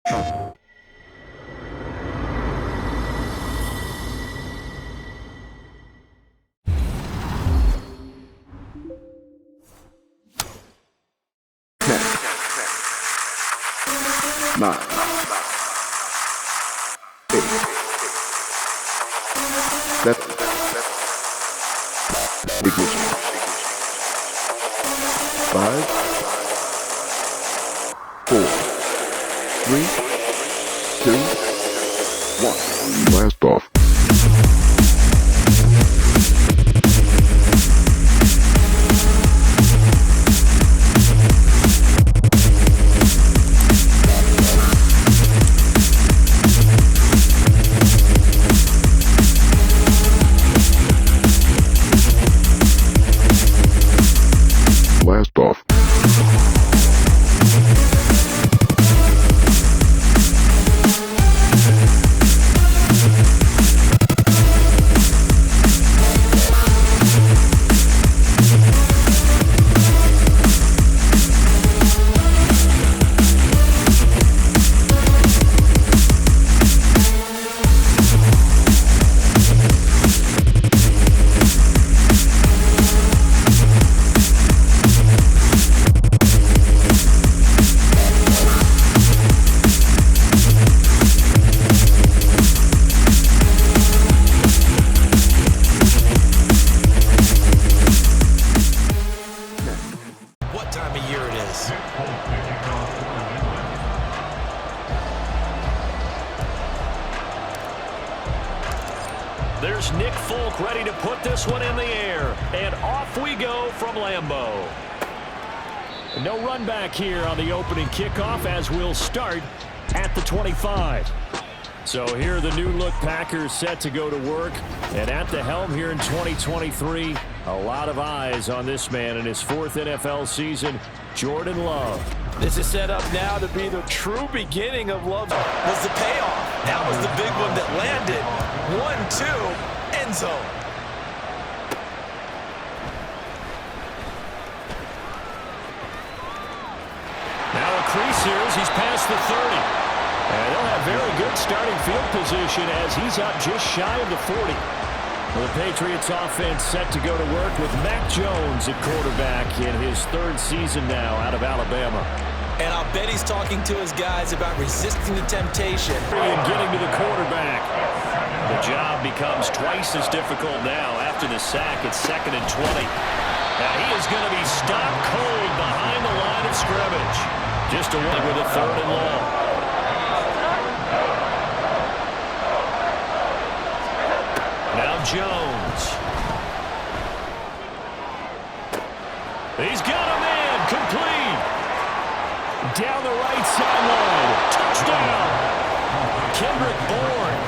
Nine, 8, 7, ignition. 5, 4, 3, 2, 1. Blast off. Blast off. There's Nick Folk ready to put this one in the air. And off we go from Lambeau. No run back here on the opening kickoff as we'll start at the 25. So here are the new look Packers set to go to work. And at the helm here in 2023, a lot of eyes on this man in his 4th NFL season, Jordan Love. This is set up now to be the true beginning of Love's. Was the payoff. That was the big one that landed. 1-2, end zone. Now a crease here as he's past the 30. And they'll have very good starting field position as he's up just shy of the 40. Well, the Patriots offense set to go to work with Mac Jones at quarterback in his 3rd season now out of Alabama. And I'll bet he's talking to his guys about resisting the temptation. And getting to the quarterback. The job becomes twice as difficult now after the sack. It's 2nd and 20. Now he is going to be stopped cold behind the line of scrimmage. Just a one with a 3rd and long. Now Jones. He's got a man complete. Down the right sideline. Touchdown. Kendrick Bourne,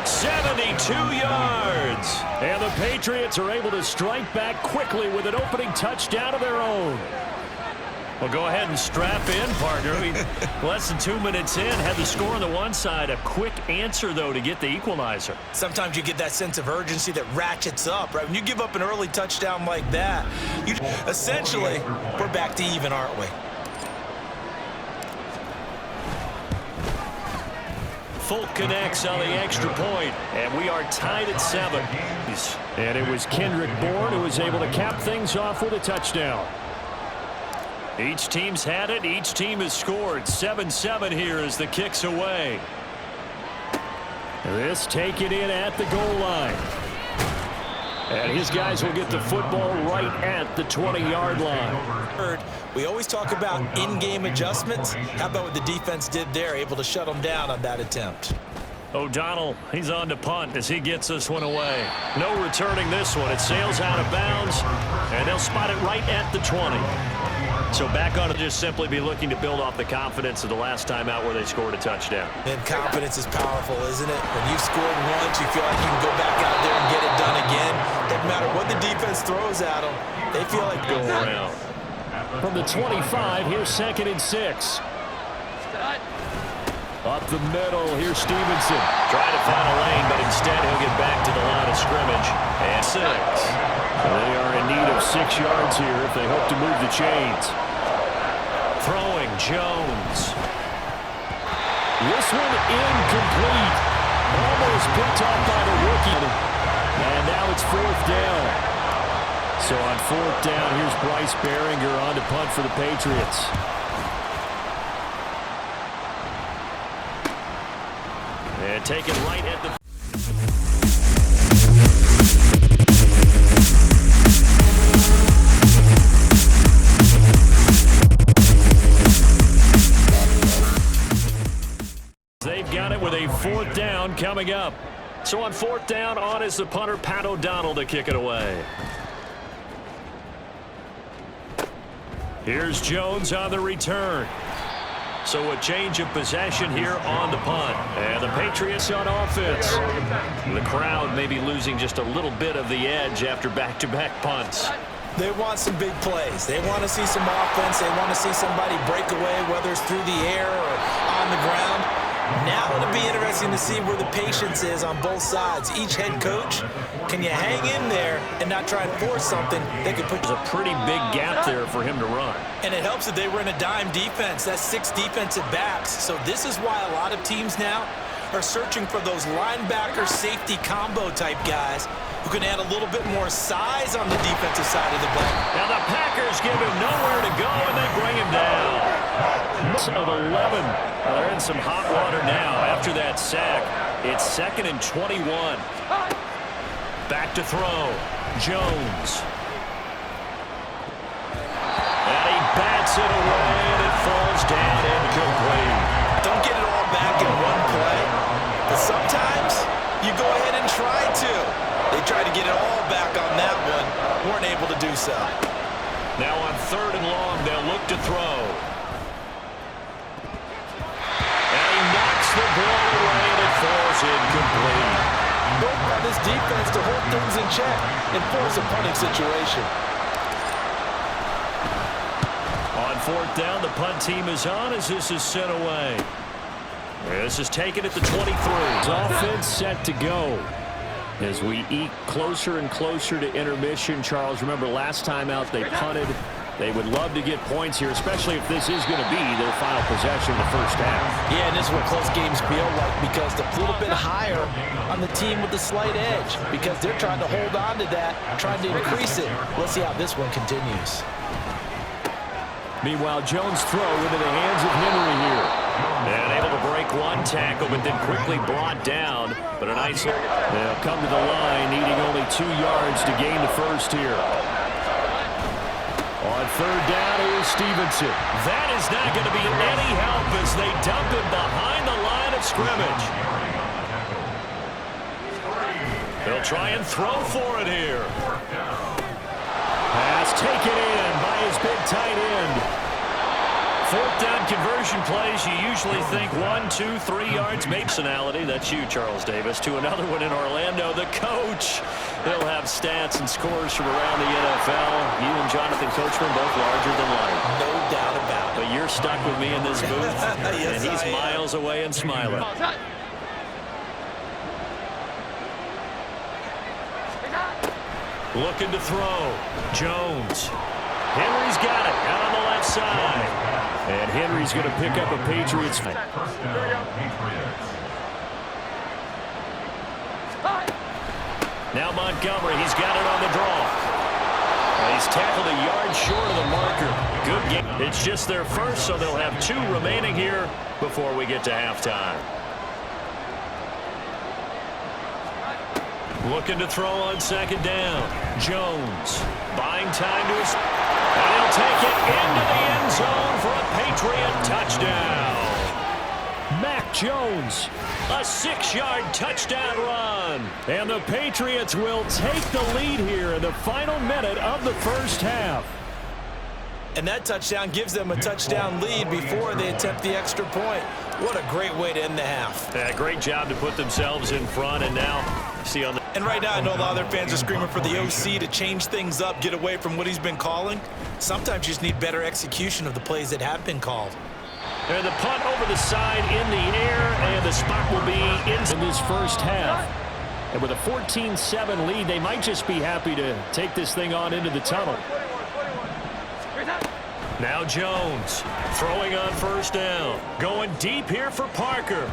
72 yards. And the Patriots are able to strike back quickly with an opening touchdown of their own. Well, go ahead and strap in, partner. Less than 2 minutes in, had the score on the one side. A quick answer, though, to get the equalizer. Sometimes you get that sense of urgency that ratchets up, right? When you give up an early touchdown like that, essentially, we're back to even, aren't we? Folk connects on the extra point, and we are tied at 7. And it was Kendrick Bourne who was able to cap things off with a touchdown. Each team's had it. Each team has scored. 7-7 here as the kick's away. This taken in at the goal line. And his guys will get the football right at the 20-yard line. We always talk about in-game adjustments. How about what the defense did there, able to shut them down on that attempt? O'Donnell, he's on to punt as he gets this one away. No returning this one. It sails out of bounds, and they'll spot it right at the 20. So back on to just simply be looking to build off the confidence of the last time out where they scored a touchdown. And confidence is powerful, isn't it? When you've scored once, you feel like you can go back out there and get it done again. Doesn't matter what the defense throws at them. They feel like go around. From the 25, here's 2nd and 6. Up the middle, here's Stevenson. Trying to find a lane, but instead he'll get back to the line of scrimmage. And 6. They are in need of 6 yards here if they hope to move the chains. Throwing Jones. This one incomplete. Almost picked off by the rookie. And now it's 4th down. So on 4th down, here's Bryce Behringer on to punt for the Patriots. And taken right at the... They've got it with a 4th down coming up. So on 4th down, on is the punter, Pat O'Donnell, to kick it away. Here's Jones on the return. So a change of possession here on the punt. And the Patriots on offense. The crowd may be losing just a little bit of the edge after back-to-back punts. They want some big plays. They want to see some offense. They want to see somebody break away, whether it's through the air or on the ground. Now it'll be interesting to see where the patience is on both sides. Each head coach, can you hang in there and not try and force something that could put... There's a pretty big gap there for him to run. And it helps that they were in a dime defense. That's 6 defensive backs. So this is why a lot of teams now are searching for those linebacker safety combo type guys who can add a little bit more size on the defensive side of the ball. Now the Packers give him nowhere to go, and they bring him down. Of 11. They're in some hot water now after that sack. It's 2nd and 21. Back to throw. Jones. And he bats it away, and it falls down incomplete. Don't get it all back in one play, but sometimes you go ahead and try to. They tried to get it all back on that one. Weren't able to do so. Now on 3rd and long, they'll look to throw. The ball away, and it falls incomplete. Work by this defense to hold things in check and force a punting situation. On 4th down, the punt team is on as this is sent away. This is taken at the 23. Offense set to go. As we eke closer and closer to intermission, Charles, remember last time out they punted. They would love to get points here, especially if this is going to be their final possession in the first half. Yeah, and this is what close games feel like because they're a little bit higher on the team with the slight edge because they're trying to hold on to that, trying to increase it. Let's see how this one continues. Meanwhile, Jones' throw into the hands of Henry here. And able to break one tackle, but then quickly brought down. But a nice... They'll come to the line, needing only 2 yards to gain the first here. On 3rd down, here's Stevenson. That is not going to be any help as they dump him behind the line of scrimmage. They'll try and throw for it here. Pass taken in by his big tight end. 4th down conversion plays, you usually think 1, 2, 3 yards. Maybe personality, that's you, Charles Davis, to another one in Orlando. The coach, he'll have stats and scores from around the NFL. You and Jonathan Coachman both larger than life. No doubt about it. But you're stuck with me in this booth, yes, and he's miles away and smiling. Looking to throw. Jones. Henry's got it out on the left side. And Henry's going to pick up a Patriots. Now Montgomery, he's got it on the draw. And he's tackled a yard short of the marker. Good game. It's just their first, so they'll have 2 remaining here before we get to halftime. Looking to throw on 2nd down. Jones buying time to his... And he'll take it into the end zone for a Patriot touchdown. Mac Jones, a 6-yard touchdown run. And the Patriots will take the lead here in the final minute of the first half. And that touchdown gives them a touchdown lead before they attempt the extra point. What a great way to end the half. Yeah, great job to put themselves in front, and now see on the... And right now, I know a lot of their fans are screaming for the OC to change things up, get away from what he's been calling. Sometimes you just need better execution of the plays that have been called. And the punt over the side in the air, and the spot will be in this first half. And with a 14-7 lead, they might just be happy to take this thing on into the tunnel. Now Jones throwing on first down. Going deep here for Parker.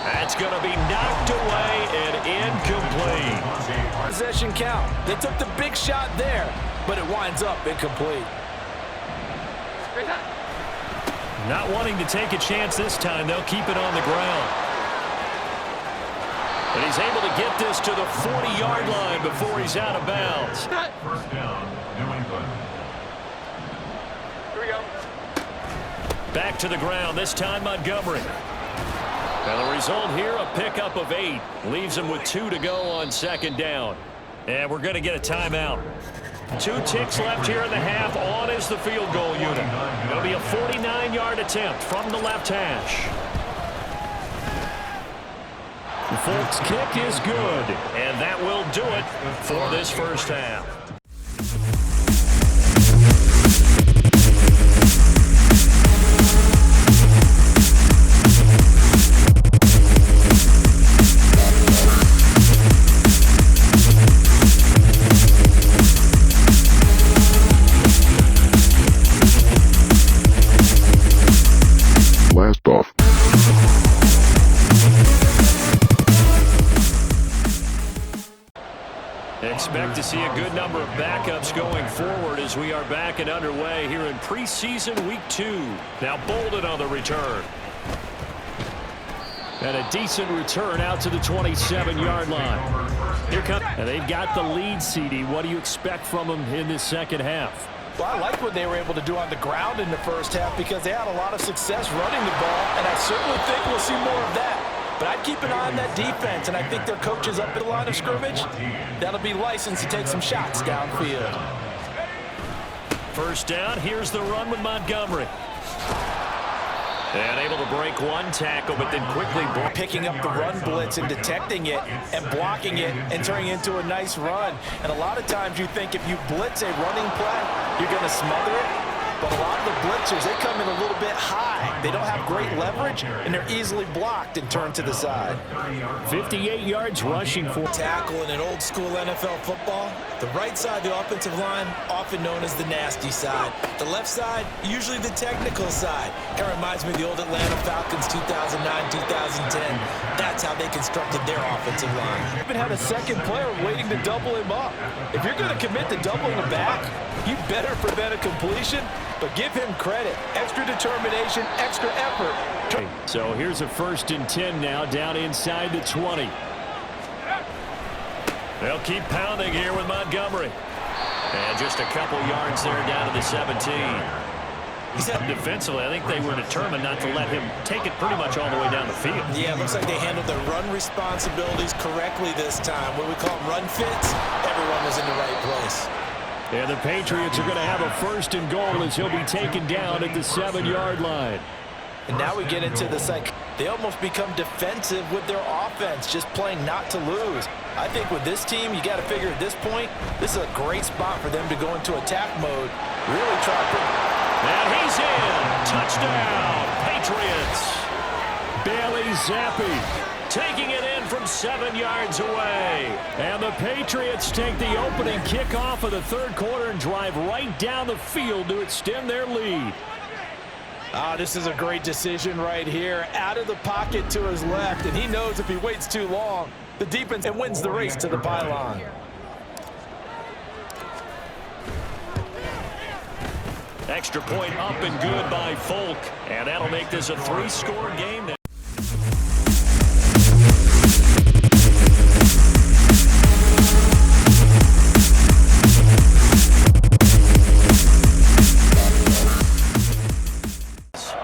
That's going to be knocked away and incomplete. Possession count. They took the big shot there, but it winds up incomplete. Not wanting to take a chance this time. They'll keep it on the ground. And he's able to get this to the 40-yard line before he's out of bounds. First down, New England. Here we go. Back to the ground, this time Montgomery. And the result here, a pickup of 8. Leaves him with 2 to go on second down. And we're going to get a timeout. 2 ticks left here in the half. On is the field goal unit. It'll be a 49-yard attempt from the left hash. The Folks kick is good, and that will do it for this first half. Blast off. Expect to see a good number of backups going forward as we are back and underway here in preseason week 2. Now Bolden on the return. And a decent return out to the 27-yard line. Here comes, and they've got the lead, CD. What do you expect from them in this second half? Well, I like what they were able to do on the ground in the first half because they had a lot of success running the ball, and I certainly think we'll see more of that. But I'd keep an eye on that defense, and I think their coach is up at the line of scrimmage. That'll be licensed to take some shots downfield. First down, here's the run with Montgomery. And able to break one tackle, but then quickly picking up the run blitz and detecting it and blocking it and turning it into a nice run. And a lot of times you think if you blitz a running play, you're going to smother it. But a lot of the blitzers, they come in a little bit high. They don't have great leverage, and they're easily blocked and turned to the side. 58 yards rushing for tackle in an old school NFL football. The right side of the offensive line, often known as the nasty side. The left side, usually the technical side. It reminds me of the old Atlanta Falcons 2009-2010. That's how they constructed their offensive line. Even had a second player waiting to double him up. If you're going to commit to doubling him back, you better prevent a completion. But give him credit. Extra determination, extra effort. So here's a 1st and 10 now, down inside the 20. They'll keep pounding here with Montgomery. And just a couple yards there down to the 17. Defensively, I think they were determined not to let him take it pretty much all the way down the field. Yeah, it looks like they handled their run responsibilities correctly this time. What we call them run fits, everyone was in the right place. And the Patriots are going to have a 1st and goal as he'll be taken down at the 7-yard line. And now we get into the second. They almost become defensive with their offense, just playing not to lose. I think with this team, you got to figure at this point, this is a great spot for them to go into attack mode. Really try to put. And he's in. Touchdown, Patriots. Bailey Zappi taking it in from 7 yards away. And the Patriots take the opening kickoff of the 3rd quarter and drive right down the field to extend their lead. This is a great decision right here. Out of the pocket to his left, and he knows if he waits too long, the defense and wins the race to the pylon. Extra point up and good by Folk. And that'll make this a 3-score game.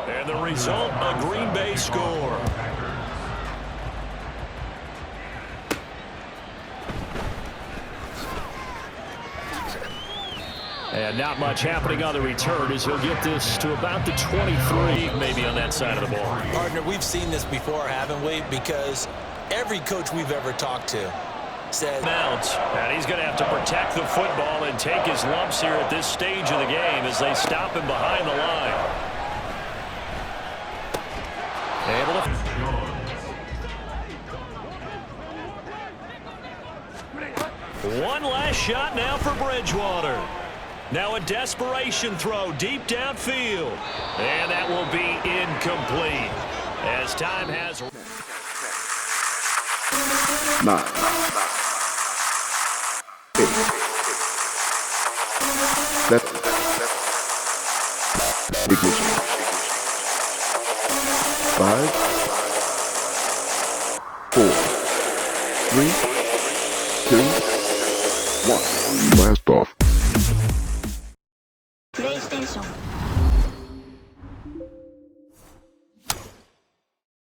And the result, a Green Bay score. And not much happening on the return as he'll get this to about the 23, maybe on that side of the ball. Partner, we've seen this before, haven't we? Because every coach we've ever talked to said Mounts, and he's going to have to protect the football and take his lumps here at this stage of the game as they stop him behind the line. Able to... One last shot now for Bridgewater. Now a desperation throw deep downfield. And that will be incomplete. As time has... 9, 8, 7, ignition. 5, 4, 3, 2, 1. Blast off. PlayStation